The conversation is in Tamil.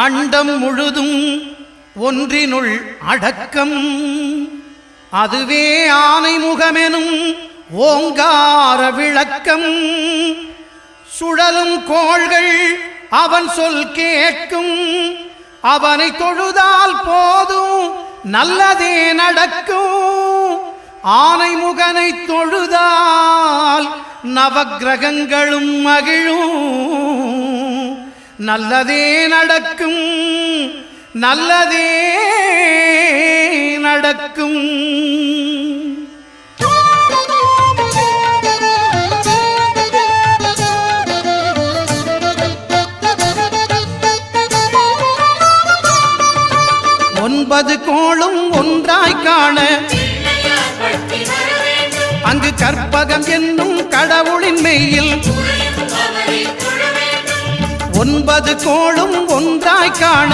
அண்டம் முழுதும் ஒன்றினுள் அடக்கம். அதுவே ஆனைமுகமெனும் ஓங்கார விளக்கம். சுழலும் கோள்கள் அவன் சொல் கேட்கும். அவனை தொழுதால் போதும் நல்லதே நடக்கும். ஆனைமுகனை தொழுதால் நவக்கிரகங்களும் மகிழும். நல்லதே நடக்கும், நல்லதே நடக்கும். ஒன்பது கோளும் ஒன்றாய் காண அங்கு கற்பகம் என்னும் கடவுளின் மெய்யில் ஒன்பது கோளும் ஒன்றாய் காண